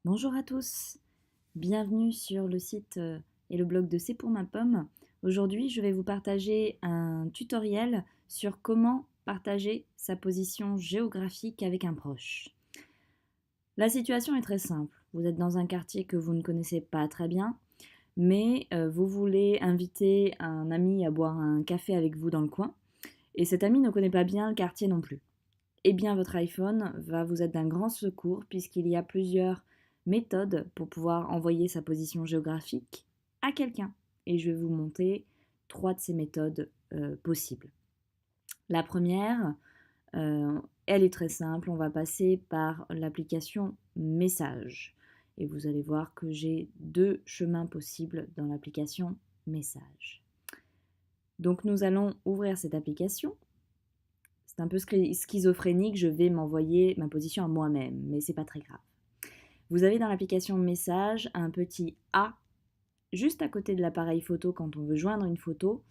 Bonjour à tous, bienvenue sur le site et le blog de C'est pour ma pomme. Aujourd'hui, je vais vous partager un tutoriel sur comment partager sa position géographique avec un proche. La situation est très simple. Vous êtes dans un quartier que vous ne connaissez pas très bien, mais vous voulez inviter un ami à boire un café avec vous dans le coin, et cet ami ne connaît pas bien le quartier non plus. Eh bien, votre iPhone va vous être d'un grand secours puisqu'il y a plusieurs méthodes pour pouvoir envoyer sa position géographique à quelqu'un. Et je vais vous montrer 3 de ces méthodes possibles. La première, elle est très simple. On va passer par l'application Message. Et vous allez voir que j'ai 2 chemins possibles dans l'application Message. Donc nous allons ouvrir cette application. C'est un peu schizophrénique, je vais m'envoyer ma position à moi-même, mais c'est pas très grave. Vous avez dans l'application Message un petit A juste à côté de l'appareil photo quand on veut joindre une photo,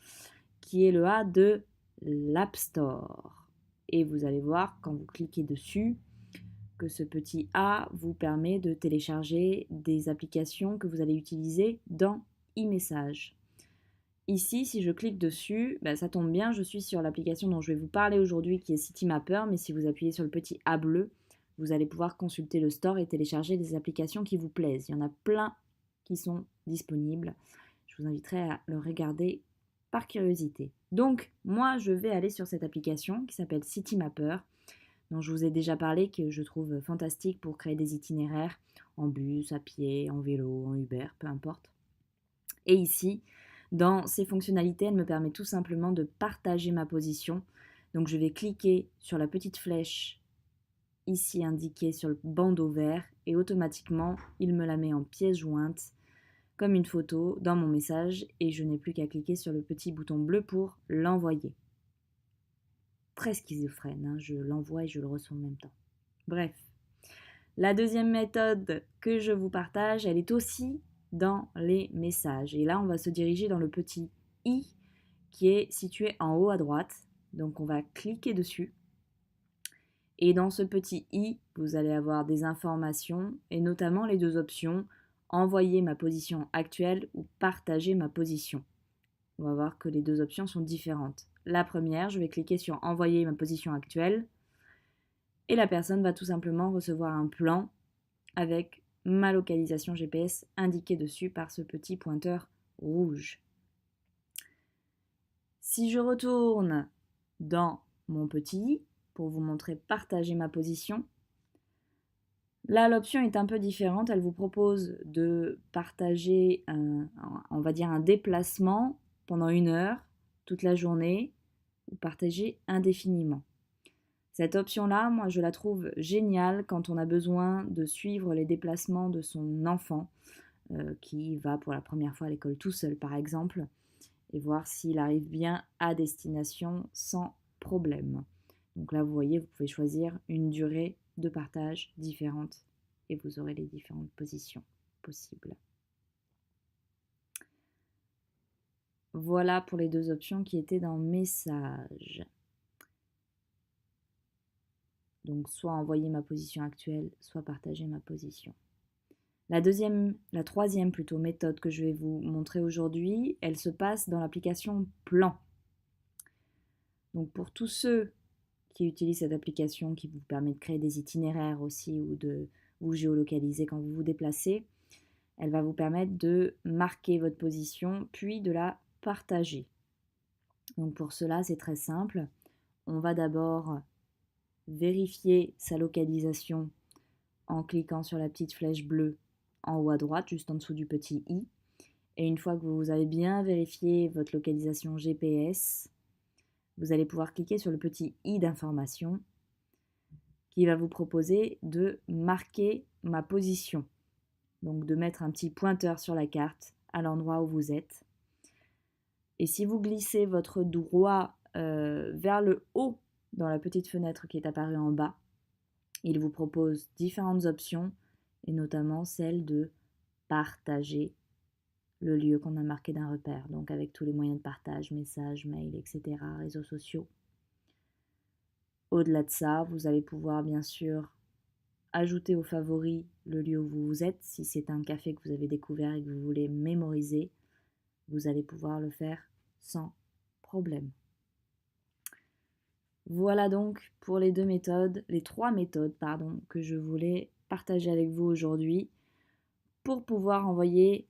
qui est le A de l'App Store. Et vous allez voir quand vous cliquez dessus que ce petit A vous permet de télécharger des applications que vous allez utiliser dans e-message. Ici, si je clique dessus, ça tombe bien, je suis sur l'application dont je vais vous parler aujourd'hui qui est Citymapper, mais si vous appuyez sur le petit A bleu, vous allez pouvoir consulter le store et télécharger des applications qui vous plaisent. Il y en a plein qui sont disponibles. Je vous inviterai à le regarder par curiosité. Donc, moi, je vais aller sur cette application qui s'appelle Citymapper, dont je vous ai déjà parlé, que je trouve fantastique pour créer des itinéraires en bus, à pied, en vélo, en Uber, peu importe. Et ici, dans ces fonctionnalités, elle me permet tout simplement de partager ma position. Donc je vais cliquer sur la petite flèche ici indiquée sur le bandeau vert et automatiquement, il me la met en pièce jointe comme une photo dans mon message et je n'ai plus qu'à cliquer sur le petit bouton bleu pour l'envoyer. Très schizophrène, hein, je l'envoie et je le reçois en même temps. Bref, la deuxième méthode que je vous partage, elle est aussi dans les messages. Et là, on va se diriger dans le petit i qui est situé en haut à droite. Donc, on va cliquer dessus. Et dans ce petit i, vous allez avoir des informations et notamment les 2 options envoyer ma position actuelle ou partager ma position. On va voir que les 2 options sont différentes. La première, je vais cliquer sur envoyer ma position actuelle et la personne va tout simplement recevoir un plan avec ma localisation GPS indiquée dessus par ce petit pointeur rouge. Si je retourne dans mon petit i pour vous montrer partager ma position, là l'option est un peu différente. Elle vous propose de partager on va dire un déplacement pendant 1 heure, toute la journée, ou partager indéfiniment. Cette option-là, moi, je la trouve géniale quand on a besoin de suivre les déplacements de son enfant qui va pour la première fois à l'école tout seul, par exemple, et voir s'il arrive bien à destination sans problème. Donc là, vous voyez, vous pouvez choisir une durée de partage différente et vous aurez les différentes positions possibles. Voilà pour les 2 options qui étaient dans Message. Donc soit envoyer ma position actuelle, soit partager ma position. La troisième plutôt méthode que je vais vous montrer aujourd'hui, elle se passe dans l'application Plan. Donc pour tous ceux qui utilisent cette application qui vous permet de créer des itinéraires aussi ou de vous géolocaliser quand vous vous déplacez, elle va vous permettre de marquer votre position puis de la partager. Donc pour cela, c'est très simple. On va d'abord vérifier sa localisation en cliquant sur la petite flèche bleue en haut à droite, juste en dessous du petit i. Et une fois que vous avez bien vérifié votre localisation GPS, vous allez pouvoir cliquer sur le petit i d'information qui va vous proposer de marquer ma position. Donc de mettre un petit pointeur sur la carte à l'endroit où vous êtes. Et si vous glissez votre doigt vers le haut dans la petite fenêtre qui est apparue en bas, il vous propose différentes options et notamment celle de partager le lieu qu'on a marqué d'un repère, donc avec tous les moyens de partage, messages, mails, etc., réseaux sociaux. Au-delà de ça, vous allez pouvoir bien sûr ajouter aux favoris le lieu où vous êtes. Si c'est un café que vous avez découvert et que vous voulez mémoriser, vous allez pouvoir le faire sans problème. Voilà donc pour les trois méthodes, que je voulais partager avec vous aujourd'hui pour pouvoir envoyer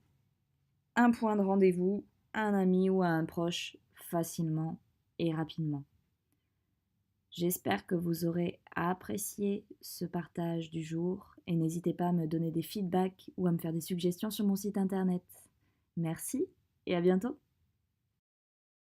un point de rendez-vous à un ami ou à un proche facilement et rapidement. J'espère que vous aurez apprécié ce partage du jour et n'hésitez pas à me donner des feedbacks ou à me faire des suggestions sur mon site internet. Merci et à bientôt.